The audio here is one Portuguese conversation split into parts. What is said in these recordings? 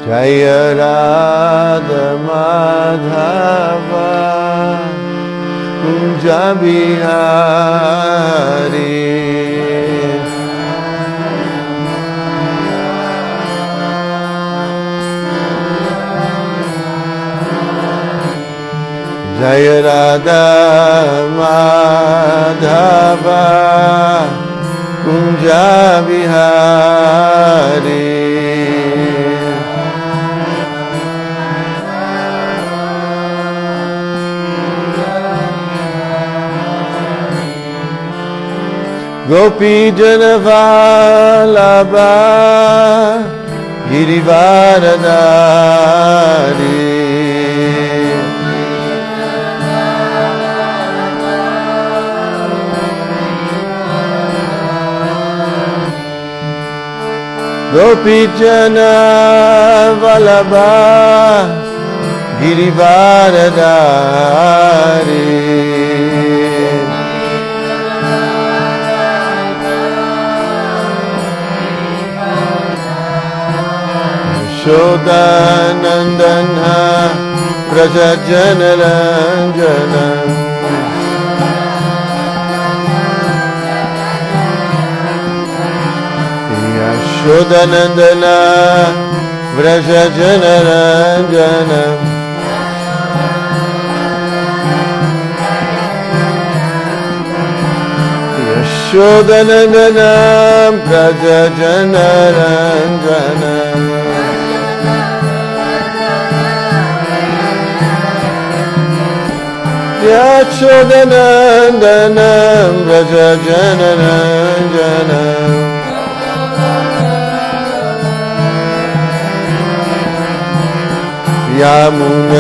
Jaya Radha Madhava Kunja Bihari Jaya Radha Madhava Kunja Bihari Gopi Janavalabha Girivaradari Gopi Janavalabha Girivaradari Shodanandana Prajajanaranjana Yashodanandana Prajajanaranjana Yashodanandana Prajajanaranjana Yashodanandanam Vrajajanaranjanam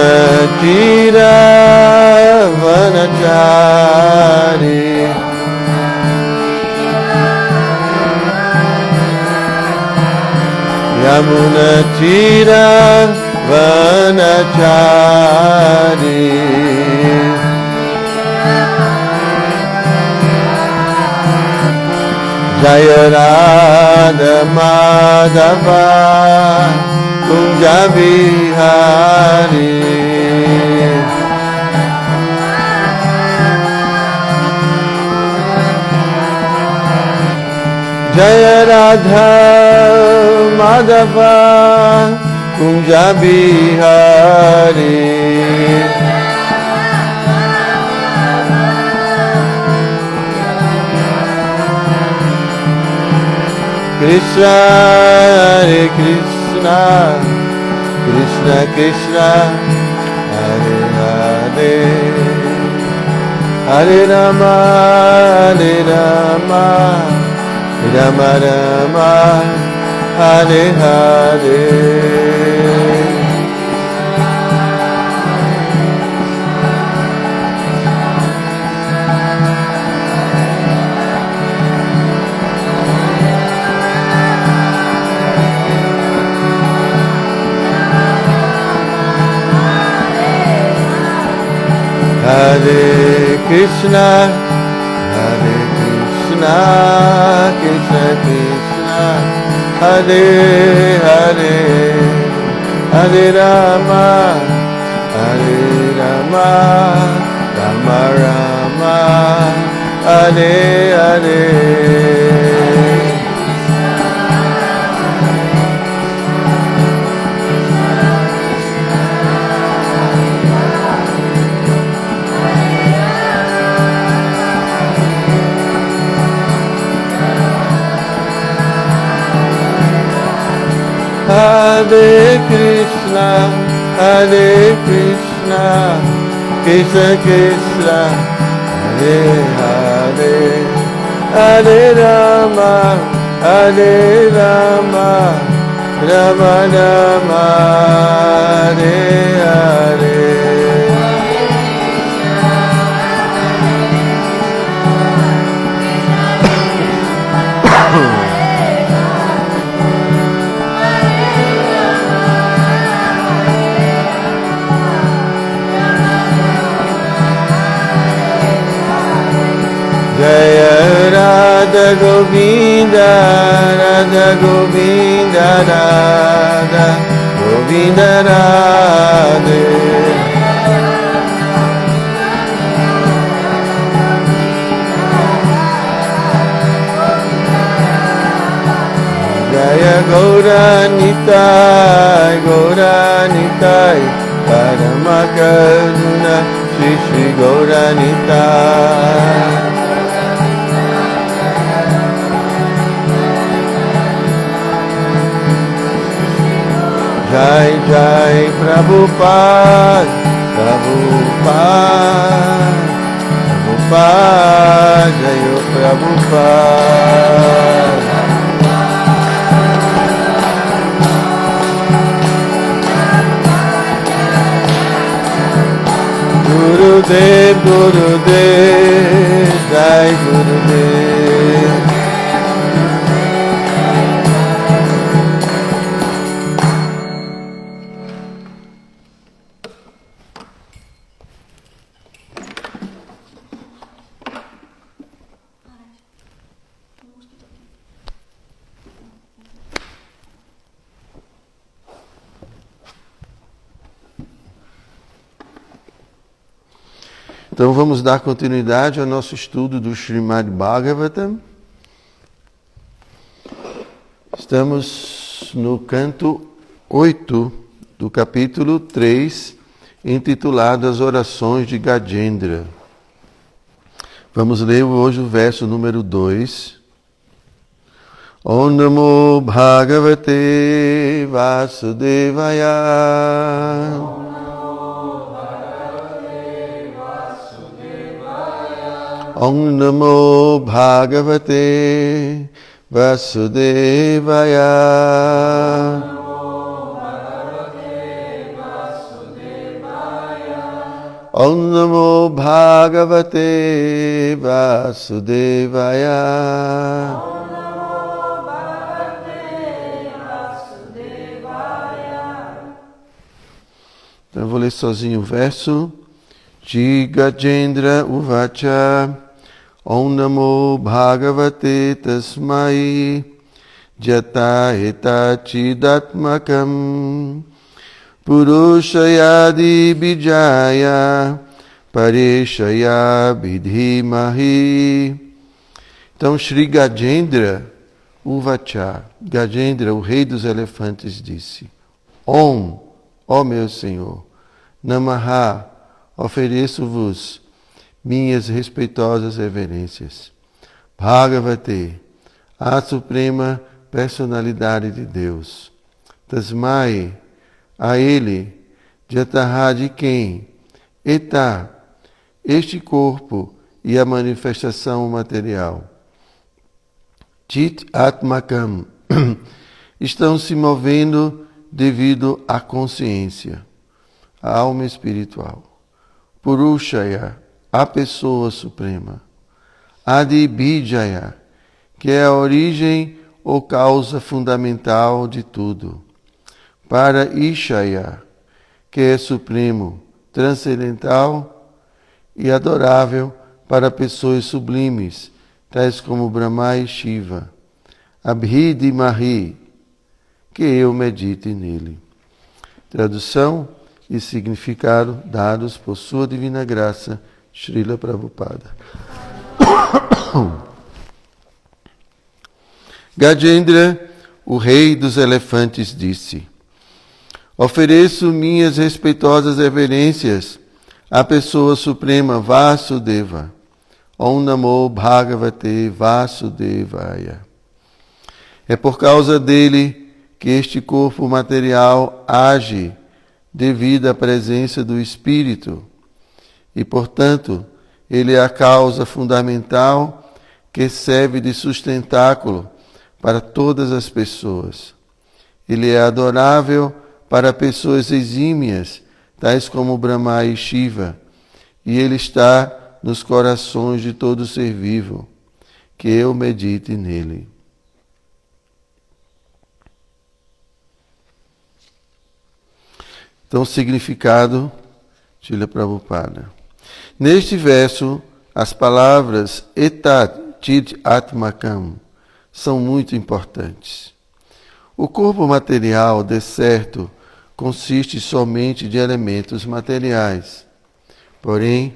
Yamunatira Vanachari Yamunatira Vanachari Jaya Radha Madhava Kunja Bihari Jaya Radha Madhava Kunja Bihari Krishna Hare Krishna Krishna Krishna Hare Hare Hare Rama Hare Rama Rama Rama Hare Hare Hare Krishna, Krishna Krishna, Hare Hare, Hare Rama, Rama Rama, Hare Hare. Hare Krishna, Krishna Krishna, Hare Hare, Hare Rama, Rama Rama, Hare Hare. Jaya Radha Govinda, Radha Govinda, Radha Govinda Radhe. Jaya Gauranitai, Gauranitai, Parama Karuna, Shri Shri Gauranitai. Jai Jai Prabhupada, Prabhupada, Prabhupada, Jai Prabhupada. Gurudev, Gurudev, Jai Gurudev. Então vamos dar continuidade ao nosso estudo do Srimad Bhagavatam. Estamos no canto 8 do capítulo 3, intitulado As Orações de Gajendra. Vamos ler hoje o verso número 2. Om Namo Bhagavate Vasudevaya. Om Namo Bhagavate Vasudevaya. Om Namo Bhagavate Vasudevaya. Então eu vou ler sozinho o verso. Shri Gajendra Uvacha. Om Namo Bhagavate Tasmai Jata Hitachidatmakam Purushayadi Bijaya Pareshaya Vidhimahi. Então, Shri Gajendra Uvacha, Gajendra, o rei dos elefantes, disse: Om, ó meu Senhor, Namaha, ofereço-vos minhas respeitosas reverências. Bhagavate, a suprema personalidade de Deus. Tasmai, a ele, Jataha, de quem? Eta, este corpo e a manifestação material. Chit Atmakam, estão se movendo devido à consciência, a alma espiritual. Purushaya, a pessoa suprema. Adi Bijaya, que é a origem ou causa fundamental de tudo. Para Ishaya, que é supremo, transcendental e adorável para pessoas sublimes, tais como Brahma e Shiva. Abhidimahi, que eu medite nele. Tradução e significado dados por sua divina graça, Srila Prabhupada. Gajendra, o rei dos elefantes, disse: ofereço minhas respeitosas reverências à pessoa suprema Vasudeva. Om Namo Bhagavate Vasudevaya. É por causa dele que este corpo material age devido à presença do Espírito. E, portanto, ele é a causa fundamental que serve de sustentáculo para todas as pessoas. Ele é adorável para pessoas exímias, tais como Brahma e Shiva, e ele está nos corações de todo ser vivo, que eu medite nele. Então, significado, Srila Prabhupada. Neste verso, as palavras Etat Chit Atmakam são muito importantes. O corpo material, de certo, consiste somente de elementos materiais. Porém,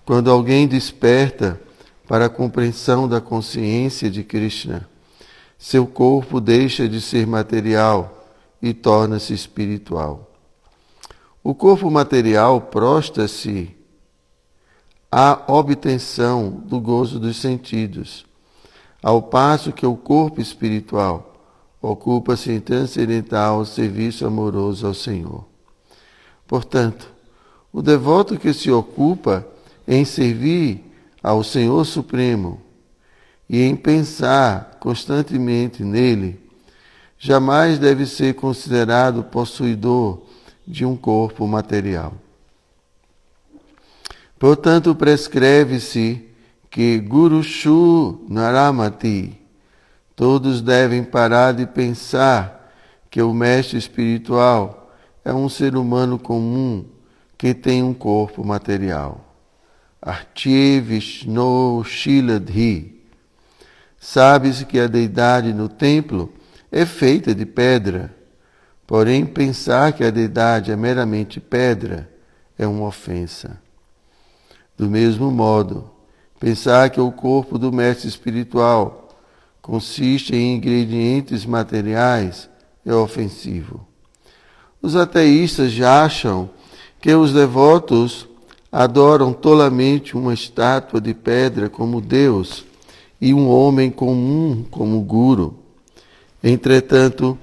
quando alguém desperta para a compreensão da consciência de Krishna, seu corpo deixa de ser material e torna-se espiritual. O corpo material prostra-se à obtenção do gozo dos sentidos, ao passo que o corpo espiritual ocupa-se em transcendental serviço amoroso ao Senhor. Portanto, o devoto que se ocupa em servir ao Senhor Supremo e em pensar constantemente nele, jamais deve ser considerado possuidor de um corpo material. Portanto, prescreve-se que Gurushu Naramati, todos devem parar de pensar que o mestre espiritual é um ser humano comum que tem um corpo material. Artye Vishnu Shiladhi. Sabe-se que a deidade no templo é feita de pedra, porém pensar que a deidade é meramente pedra é uma ofensa. Do mesmo modo, pensar que o corpo do mestre espiritual consiste em ingredientes materiais é ofensivo. Os ateístas já acham que os devotos adoram tolamente uma estátua de pedra como Deus e um homem comum como Guru. Entretanto,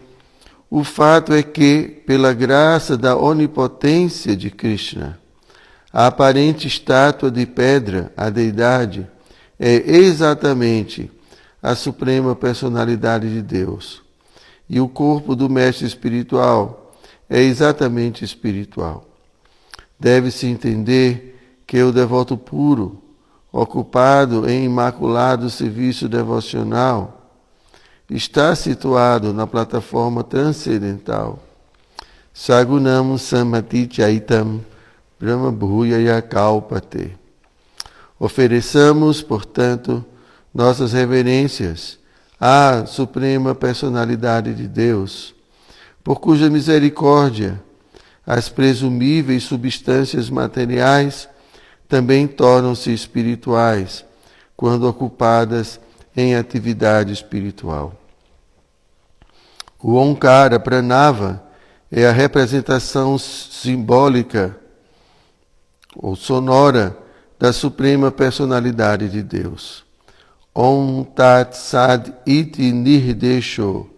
o fato é que, pela graça da onipotência de Krishna, a aparente estátua de pedra, a deidade, é exatamente a suprema personalidade de Deus. E o corpo do mestre espiritual é exatamente espiritual. Deve-se entender que o devoto puro, ocupado em imaculado serviço devocional, está situado na plataforma transcendental. Sagunam Samati Chaitam Brahma Bhuyaya Kalpate. Ofereçamos, portanto, nossas reverências à Suprema Personalidade de Deus, por cuja misericórdia as presumíveis substâncias materiais também tornam-se espirituais quando ocupadas em atividade espiritual. O Onkara Pranava é a representação simbólica ou sonora da Suprema Personalidade de Deus. Om Tat Sat Iti Nirdesho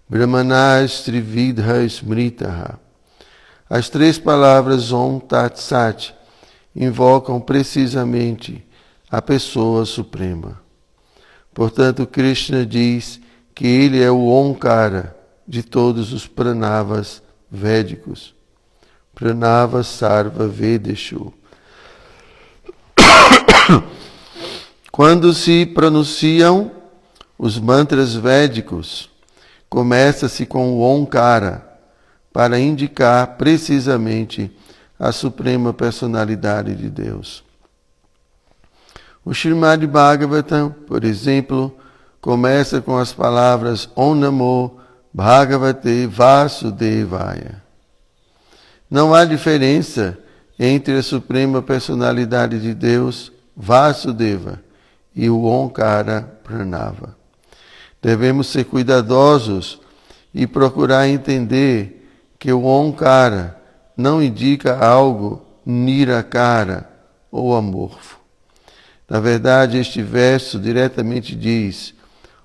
Brahmanas Trividha Smritaha. As três palavras Om Tat Sat invocam precisamente a pessoa suprema. Portanto, Krishna diz que ele é o Onkara de todos os pranavas védicos. Pranava Sarva Vedeshu. Quando se pronunciam os mantras védicos, começa-se com o Onkara, para indicar precisamente a Suprema Personalidade de Deus. O Srimad Bhagavatam, por exemplo, começa com as palavras Om Namo Bhagavate Vasudevaya. Não há diferença entre a Suprema Personalidade de Deus, Vasudeva, e o Onkara Pranava. Devemos ser cuidadosos e procurar entender que o Onkara não indica algo nirakara ou amorfo. Na verdade, este verso diretamente diz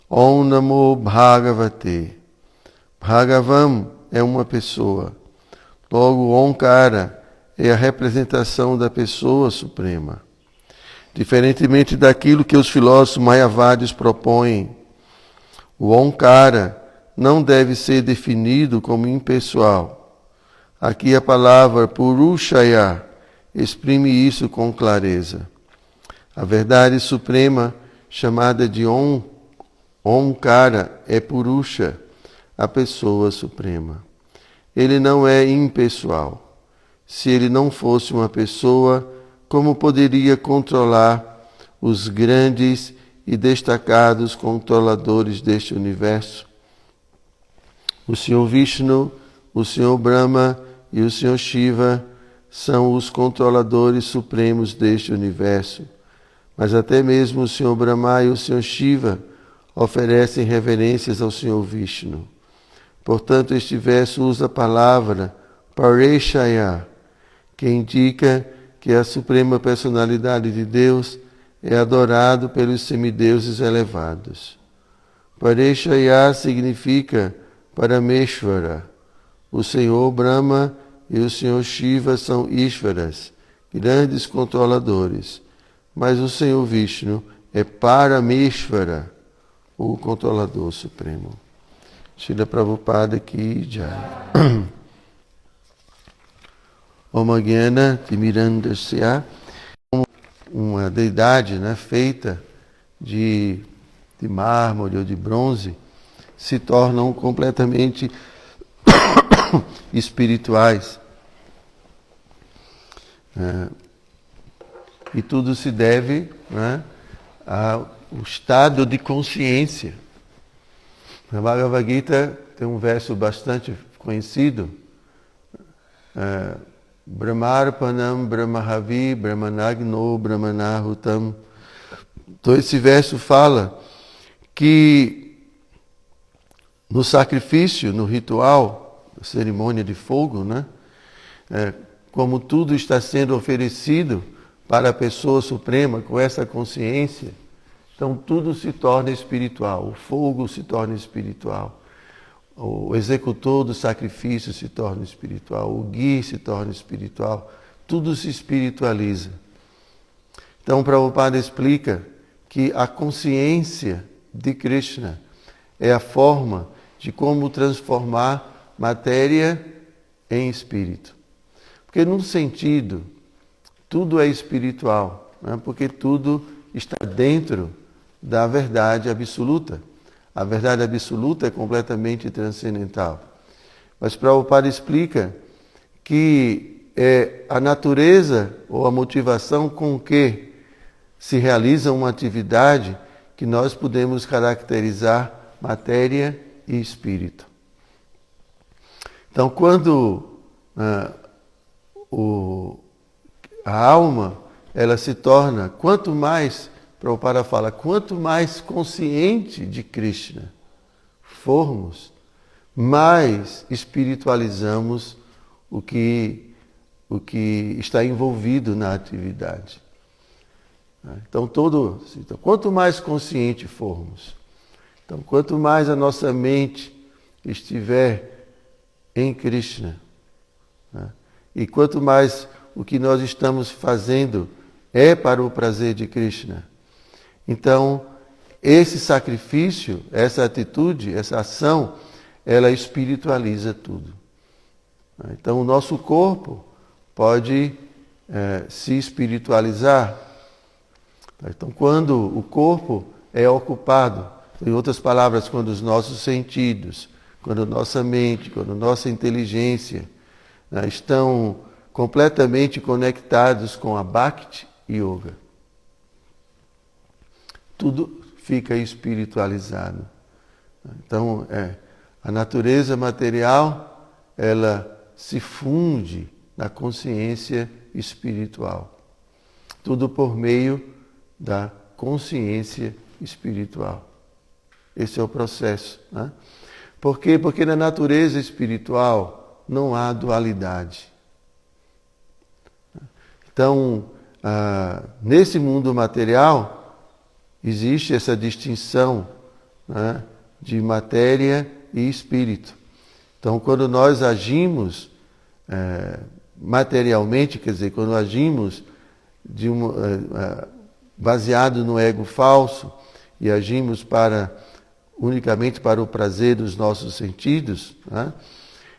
Om Namo Bhagavate. Bhagavam é uma pessoa. Logo, Onkara é a representação da pessoa suprema. Diferentemente daquilo que os filósofos mayavadis propõem, o Onkara não deve ser definido como impessoal. Aqui a palavra Purushaya exprime isso com clareza. A verdade suprema, chamada de Onkara, é Purusha, a pessoa suprema. Ele não é impessoal. Se ele não fosse uma pessoa, como poderia controlar os grandes e destacados controladores deste universo? O Senhor Vishnu, o Senhor Brahma e o Senhor Shiva são os controladores supremos deste universo. Mas até mesmo o Senhor Brahma e o Senhor Shiva oferecem reverências ao Senhor Vishnu. Portanto, este verso usa a palavra Pareshaya, que indica que a suprema personalidade de Deus é adorado pelos semideuses elevados. Pareshaya significa Parameshvara. O Senhor Brahma e o Senhor Shiva são Ishvaras, grandes controladores. Mas o Senhor Vishnu é Parameshvara, o controlador supremo. Srila Prabhupada Ki Jai. Om Gyana Timirandasya, uma deidade, né, feita de mármore ou de bronze, se tornam completamente espirituais. E tudo se deve, né, ao estado de consciência. Na Bhagavad Gita tem um verso bastante conhecido, Brahmarpanam Brahmahavi Brahmanagno Brahmanahutam. Então esse verso fala que no sacrifício, no ritual, a cerimônia de fogo, né, como tudo está sendo oferecido para a pessoa suprema com essa consciência, então tudo se torna espiritual. O fogo se torna espiritual. O executor do sacrifício se torna espiritual. O guia se torna espiritual. Tudo se espiritualiza. Então, Prabhupada explica que a consciência de Krishna é a forma de como transformar matéria em espírito. Porque, num sentido, tudo é espiritual, né? Porque tudo está dentro da verdade absoluta. A verdade absoluta é completamente transcendental. Mas Prabhupada explica que é a natureza ou a motivação com que se realiza uma atividade que nós podemos caracterizar matéria e espírito. Então, quando a alma ela se torna, quanto mais, Prabhupada fala, quanto mais consciente de Krishna formos, mais espiritualizamos o que está envolvido na atividade. Então, quanto mais consciente formos, então, quanto mais a nossa mente estiver em Krishna, né, e quanto mais o que nós estamos fazendo é para o prazer de Krishna, então, esse sacrifício, essa atitude, essa ação, ela espiritualiza tudo. Então, o nosso corpo pode se espiritualizar. Então, quando o corpo é ocupado, em outras palavras, quando os nossos sentidos, quando nossa mente, quando nossa inteligência estão completamente conectados com a Bhakti Yoga, tudo fica espiritualizado. Então, a natureza material, ela se funde na consciência espiritual. Tudo por meio da consciência espiritual. Esse é o processo. Né? Por quê? Porque na natureza espiritual não há dualidade. Então, nesse mundo material, existe essa distinção, né, de matéria e espírito. Então, quando nós agimos materialmente, quer dizer, quando agimos baseado no ego falso e agimos unicamente para o prazer dos nossos sentidos, né,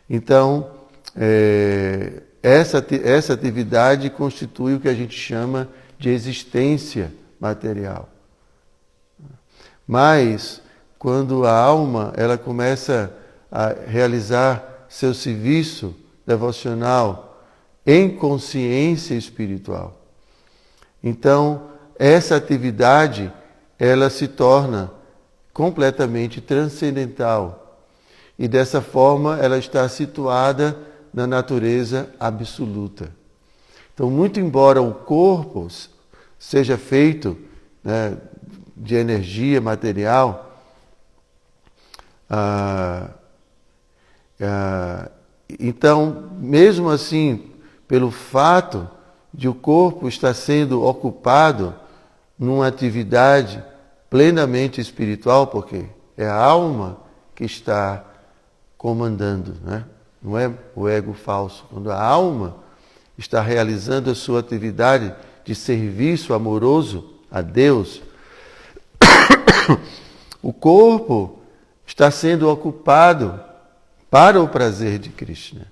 então essa atividade constitui o que a gente chama de existência material. Mas, quando a alma ela começa a realizar seu serviço devocional em consciência espiritual, então essa atividade ela se torna completamente transcendental. e dessa forma ela está situada na natureza absoluta. Então, muito embora o corpo seja feito, né, de energia material, então, mesmo assim, pelo fato de o corpo estar sendo ocupado numa atividade plenamente espiritual, porque é a alma que está comandando, né? Não é o ego falso. Quando a alma está realizando a sua atividade de serviço amoroso a Deus, o corpo está sendo ocupado para o prazer de Krishna.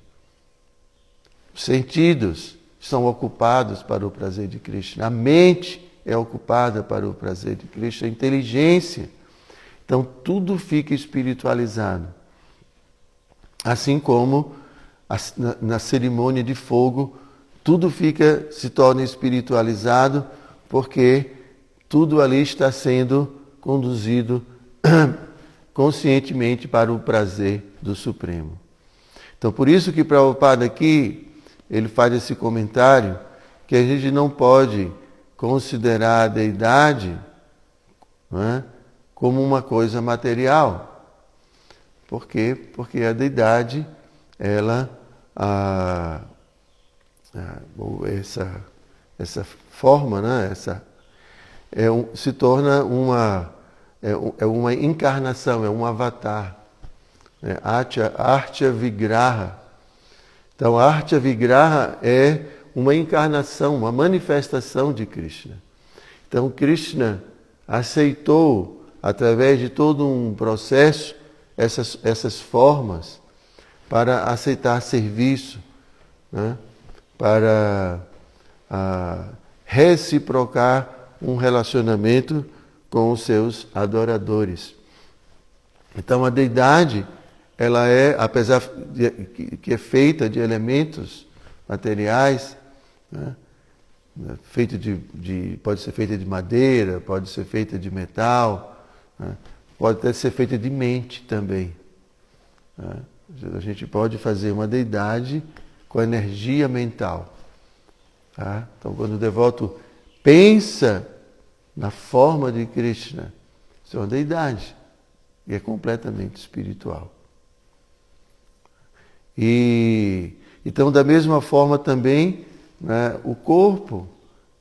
Os sentidos são ocupados para o prazer de Krishna. A mente é ocupada para o prazer de Krishna. A inteligência. Então, tudo fica espiritualizado. Assim como na cerimônia de fogo, tudo se torna espiritualizado, porque tudo ali está sendo conduzido conscientemente para o prazer do Supremo. Então, por isso que Prabhupada aqui, ele faz esse comentário, que a gente não pode considerar a deidade, não é, como uma coisa material. Por quê? Porque a deidade, ela, essa forma, né, se torna uma encarnação, é um avatar. Artya Vigraha. Então, Artya Vigraha é uma encarnação, uma manifestação de Krishna. Então, Krishna aceitou, através de todo um processo, essas formas para aceitar serviço, né? Para reciprocar um relacionamento com os seus adoradores. Então, a deidade, ela é, apesar de que é feita de elementos materiais, né? Pode ser feita de madeira, pode ser feita de metal, né? Pode até ser feita de mente também, né? A gente pode fazer uma deidade com energia mental. Tá? Então, quando o devoto pensa na forma de Krishna, isso é uma deidade. E é completamente espiritual. E então, da mesma forma também, né, o corpo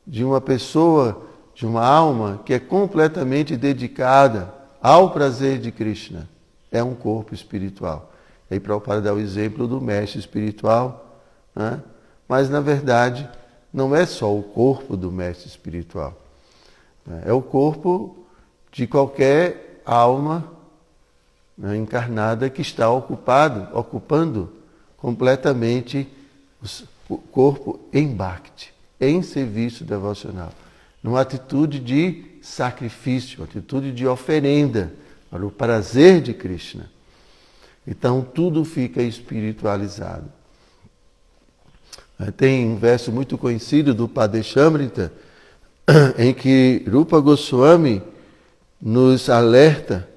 de uma pessoa, de uma alma que é completamente dedicada ao prazer de Krishna, é um corpo espiritual. E aí Prabhupada dá o exemplo do mestre espiritual, né? Mas na verdade não é só o corpo do mestre espiritual. É o corpo de qualquer alma, né, encarnada que está ocupando completamente o corpo em bhakti, em serviço devocional, numa atitude de sacrifício, atitude de oferenda para o prazer de Krishna. Então tudo fica espiritualizado. Tem um verso muito conhecido do Padeshamrita, em que Rupa Goswami nos alerta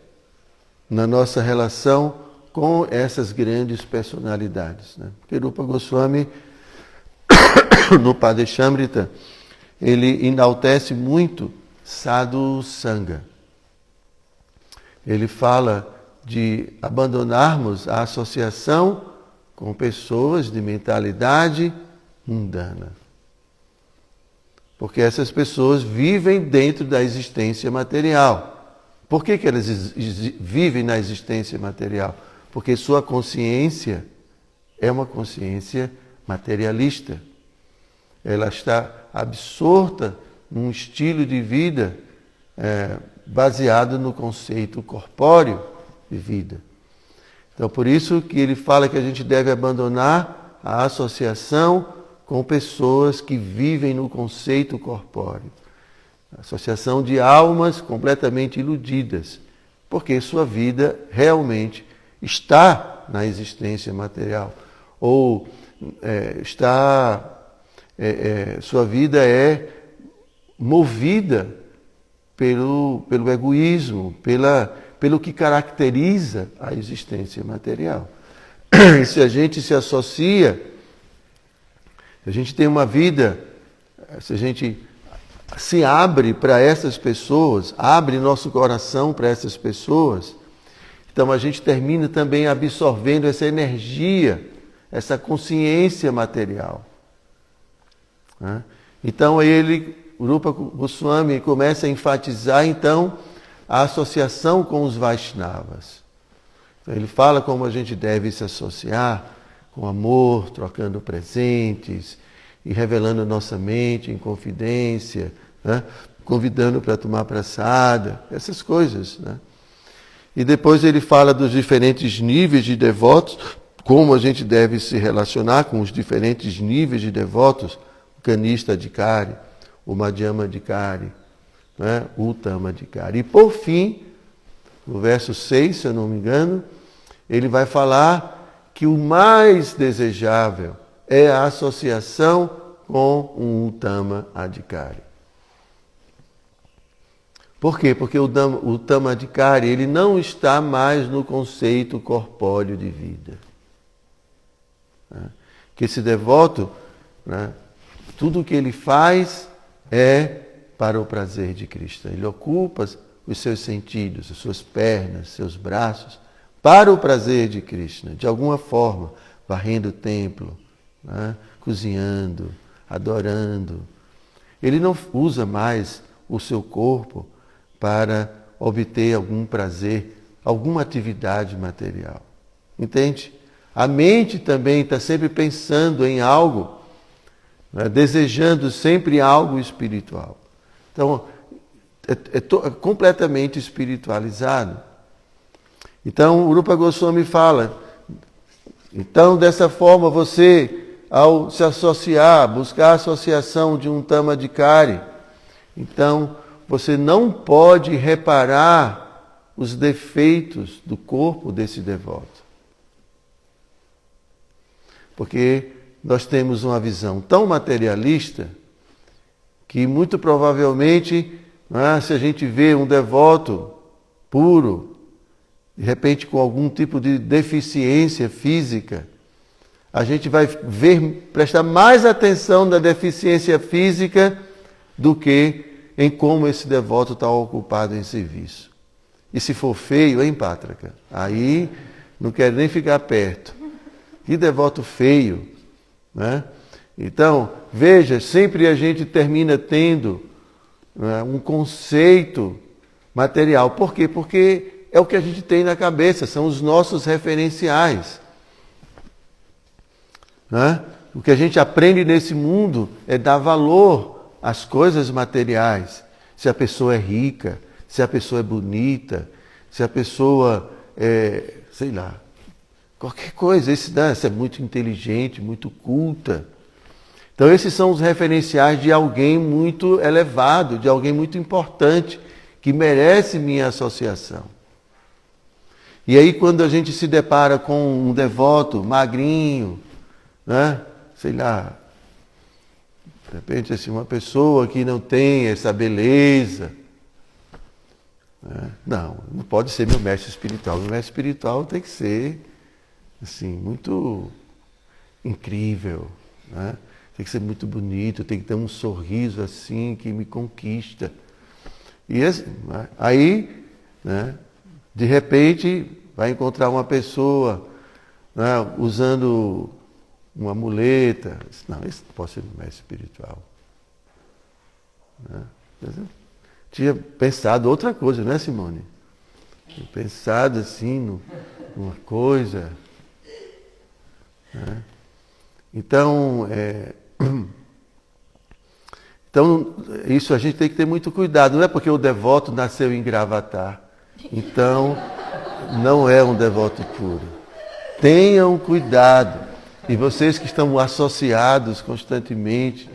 na nossa relação com essas grandes personalidades, né? Porque Rupa Goswami, no Padeshamrita, ele enaltece muito Sadhu Sangha. Ele fala de abandonarmos a associação com pessoas de mentalidade mundana. Porque essas pessoas vivem dentro da existência material. Por que elas vivem na existência material? Porque sua consciência é uma consciência materialista. Ela está absorta num estilo de vida baseado no conceito corpóreo de vida. Então, por isso que ele fala que a gente deve abandonar a associação com pessoas que vivem no conceito corpóreo. Associação de almas completamente iludidas, porque sua vida realmente está na existência material. Ou sua vida é movida pelo egoísmo, pelo que caracteriza a existência material. E se a gente se associa, se a gente tem uma vida, se a gente se abre para essas pessoas, abre nosso coração para essas pessoas, então a gente termina também absorvendo essa energia, essa consciência material. Então o Rupa Goswami começa a enfatizar então a associação com os Vaishnavas. Então, ele fala como a gente deve se associar com amor, trocando presentes e revelando nossa mente em confidência, convidando para tomar praçada, essas coisas. E depois ele fala dos diferentes níveis de devotos, como a gente deve se relacionar com os diferentes níveis de devotos, o Kanishta Adhikari, o Madhyama Adhikari, o Uttama Adhikari. E por fim, no verso 6, se eu não me engano, ele vai falar que o mais desejável é a associação com um Uttama Adhikari. Por quê? Porque o Uttama Adhikari ele não está mais no conceito corpóreo de vida. Que esse devoto, tudo o que ele faz é para o prazer de Krishna. Ele ocupa os seus sentidos, as suas pernas, seus braços, para o prazer de Krishna, de alguma forma, varrendo o templo, cozinhando, adorando. Ele não usa mais o seu corpo para obter algum prazer, alguma atividade material. Entende? A mente também está sempre pensando em algo, desejando sempre algo espiritual. Então, é completamente espiritualizado. Então, o Rupa Goswami fala, então, dessa forma, você, ao se associar, buscar a associação de um Uttama Adhikari, então, você não pode reparar os defeitos do corpo desse devoto. Porque nós temos uma visão tão materialista que muito provavelmente, se a gente vê um devoto puro, de repente com algum tipo de deficiência física, a gente vai prestar mais atenção na deficiência física do que em como esse devoto está ocupado em serviço. E se for feio, hein, Pátraca? Aí não quero nem ficar perto. Que devoto feio, Então, veja, sempre a gente termina tendo um conceito material. Por quê? Porque é o que a gente tem na cabeça, são os nossos referenciais. O que a gente aprende nesse mundo é dar valor às coisas materiais. Se a pessoa é rica, se a pessoa é bonita, se a pessoa é, sei lá, qualquer coisa. Essa é muito inteligente, muito culta. Então esses são os referenciais de alguém muito elevado, de alguém muito importante, que merece minha associação. E aí quando a gente se depara com um devoto magrinho, sei lá, de repente assim, uma pessoa que não tem essa beleza, não pode ser meu mestre espiritual. Meu mestre espiritual tem que ser assim, muito incrível, tem que ser muito bonito, tem que ter um sorriso assim que me conquista. E aí, de repente, vai encontrar uma pessoa usando uma muleta. Não, esse não pode ser um mestre espiritual. Tinha pensado outra coisa, não é, Simone? Tinha pensado assim numa coisa. Então, isso a gente tem que ter muito cuidado. Não é porque o devoto nasceu em Gravatar, então não é um devoto puro. Tenham cuidado. E vocês que estão associados constantemente,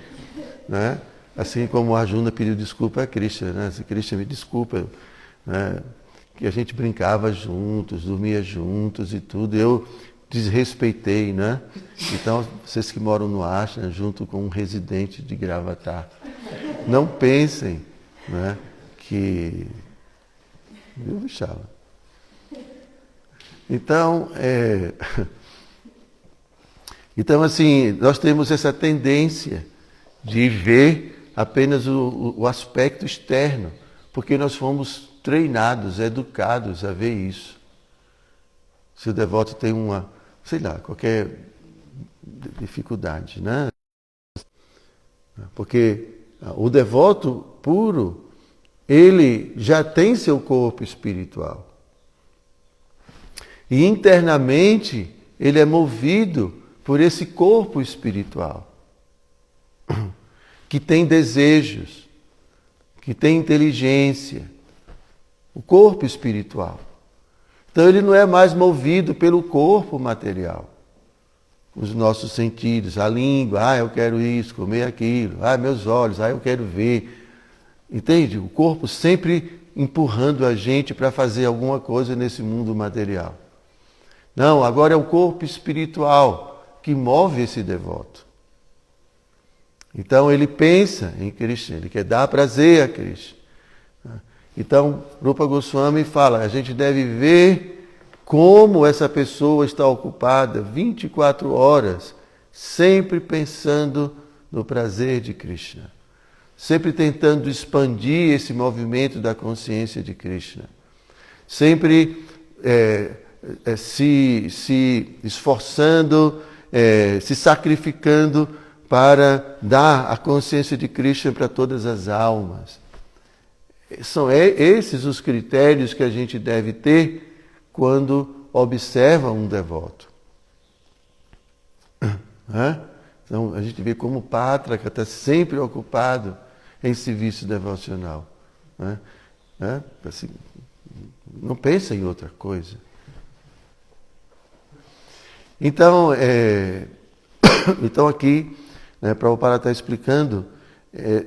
assim como o Arjuna pediu desculpa a Krishna, Krishna me desculpa, que a gente brincava juntos, dormia juntos e tudo, eu desrespeitei, Então, vocês que moram no ashram, junto com um residente de Gravatar, não pensem, que... Viu, Vichala? Então, então, assim, nós temos essa tendência de ver apenas o aspecto externo, porque nós fomos treinados, educados a ver isso. Se o devoto tem uma, sei lá, qualquer dificuldade, né? Porque o devoto puro, ele já tem seu corpo espiritual. E internamente, ele é movido por esse corpo espiritual, que tem desejos, que tem inteligência, o corpo espiritual. Então ele não é mais movido pelo corpo material, os nossos sentidos, a língua, eu quero isso, comer aquilo, meus olhos, eu quero ver. Entende? O corpo sempre empurrando a gente para fazer alguma coisa nesse mundo material. Não, agora é o corpo espiritual que move esse devoto. Então ele pensa em Krishna, ele quer dar prazer a Krishna. Então, Rupa Goswami fala, a gente deve ver como essa pessoa está ocupada 24 horas, sempre pensando no prazer de Krishna. Sempre tentando expandir esse movimento da consciência de Krishna. Sempre se esforçando, se sacrificando para dar a consciência de Krishna para todas as almas. São esses os critérios que a gente deve ter quando observa um devoto. Então a gente vê como o Pátraka está sempre ocupado em serviço devocional. Assim, não pensa em outra coisa. Então, então aqui, Prabhupada está explicando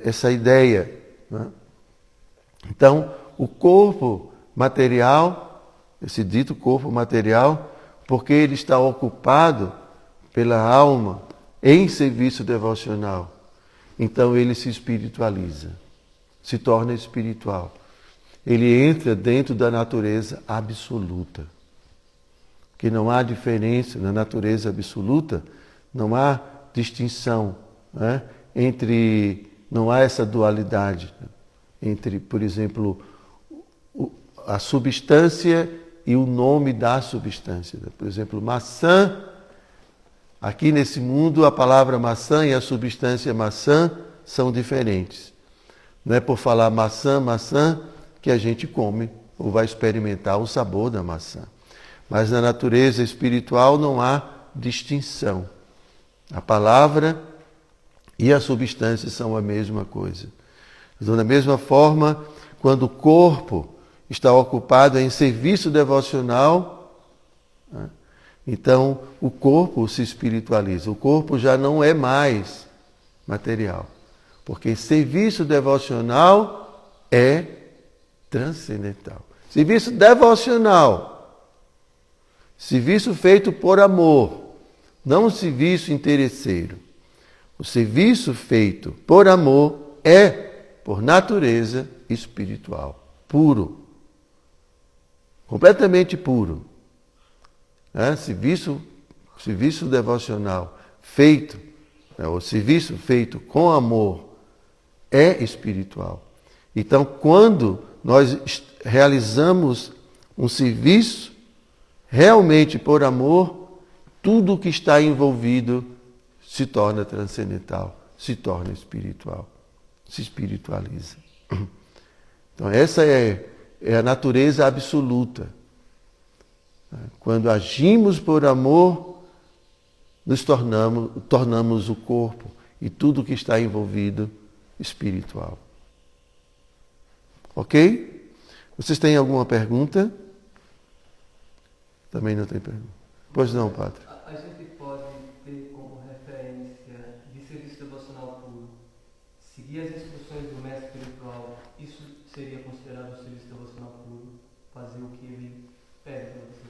essa ideia. Então, o corpo material, esse dito corpo material, porque ele está ocupado pela alma em serviço devocional, então ele se espiritualiza, se torna espiritual. Ele entra dentro da natureza absoluta. Que não há diferença na natureza absoluta, não há distinção, não há essa dualidade entre, por exemplo, a substância e o nome da substância. Por exemplo, maçã, aqui nesse mundo a palavra maçã e a substância maçã são diferentes. Não é por falar maçã, maçã, que a gente come ou vai experimentar o sabor da maçã. Mas na natureza espiritual não há distinção. A palavra e a substância são a mesma coisa. Então, da mesma forma, quando o corpo está ocupado em serviço devocional, então o corpo se espiritualiza. O corpo já não é mais material. Porque serviço devocional é transcendental. Serviço devocional, serviço feito por amor, não um serviço interesseiro. O serviço feito por amor é, por natureza, espiritual, puro, completamente puro. Serviço devocional feito, o serviço feito com amor é espiritual. Então, quando nós realizamos um serviço realmente por amor, tudo que está envolvido se torna transcendental, se torna espiritual, se espiritualiza. Então essa é a natureza absoluta. Quando agimos por amor, nos tornamos o corpo e tudo que está envolvido espiritual. Ok? Vocês têm alguma pergunta? Também não tem pergunta. Pois não, padre. A gente pode ter como referência de serviço devocional puro, seguir as instruções do mestre espiritual, isso seria considerado um serviço devocional puro, fazer o que ele pede para você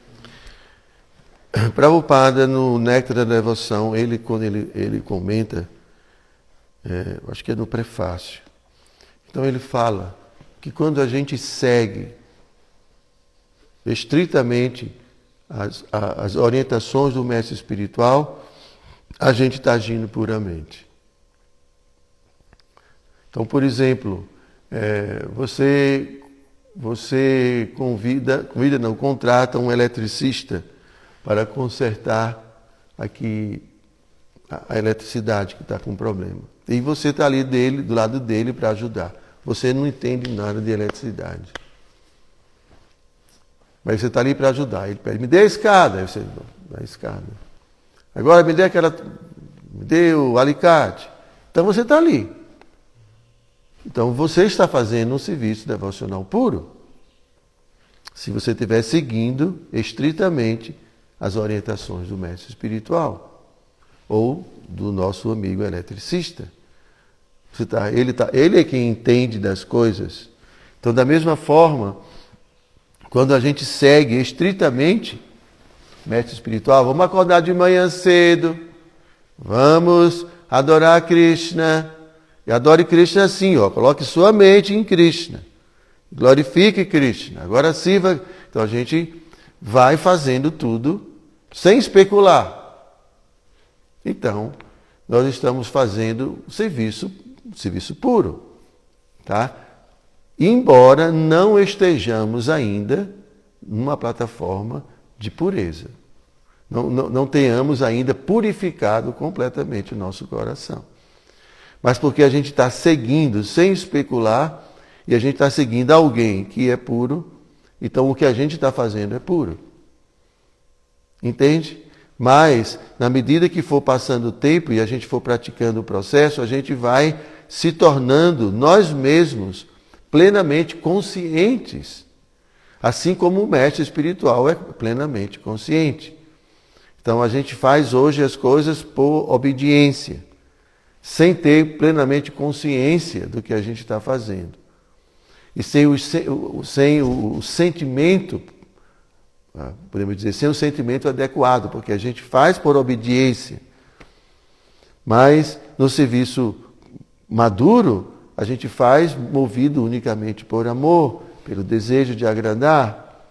fazer? Prabhupada, no Néctar da Devoção, quando ele comenta, acho que é no prefácio, então ele fala que quando a gente segue estritamente as orientações do mestre espiritual, a gente está agindo puramente. Então, por exemplo, você contrata um eletricista para consertar aqui a eletricidade que está com problema. E você está ali do lado dele para ajudar. Você não entende nada de eletricidade. Mas você está ali para ajudar. Ele pede, me dê a escada. Aí você dá a escada. Agora me dê o alicate. Então você está ali. Então você está fazendo um serviço devocional puro. Se você estiver seguindo estritamente as orientações do mestre espiritual ou do nosso amigo eletricista. Ele é quem entende das coisas. Então, da mesma forma, quando a gente segue estritamente o mestre espiritual, vamos acordar de manhã cedo, vamos adorar Krishna. E adore Krishna assim, coloque sua mente em Krishna. Glorifique Krishna. Agora sirva. Então a gente vai fazendo tudo sem especular. Então, nós estamos fazendo serviço puro. Tá? Embora não estejamos ainda numa plataforma de pureza. Não tenhamos ainda purificado completamente o nosso coração. Mas porque a gente está seguindo sem especular e a gente está seguindo alguém que é puro, então o que a gente está fazendo é puro. Entende? Mas, na medida que for passando o tempo e a gente for praticando o processo, a gente vai se tornando nós mesmos plenamente conscientes. Assim como o mestre espiritual é plenamente consciente. Então a gente faz hoje as coisas por obediência, sem ter plenamente consciência do que a gente está fazendo. E sem o sentimento, podemos dizer, sem o sentimento adequado, porque a gente faz por obediência. Mas no serviço maduro, a gente faz movido unicamente por amor, pelo desejo de agradar.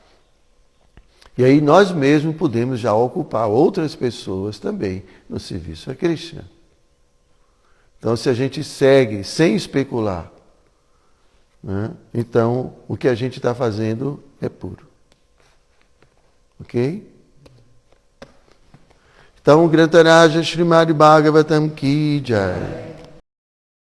E aí nós mesmos podemos já ocupar outras pessoas também no serviço a Krishna. Então, se a gente segue sem especular, né, então o que a gente está fazendo é puro. Ok? Então, Grantaraja Srimad Bhagavatam Ki Jai.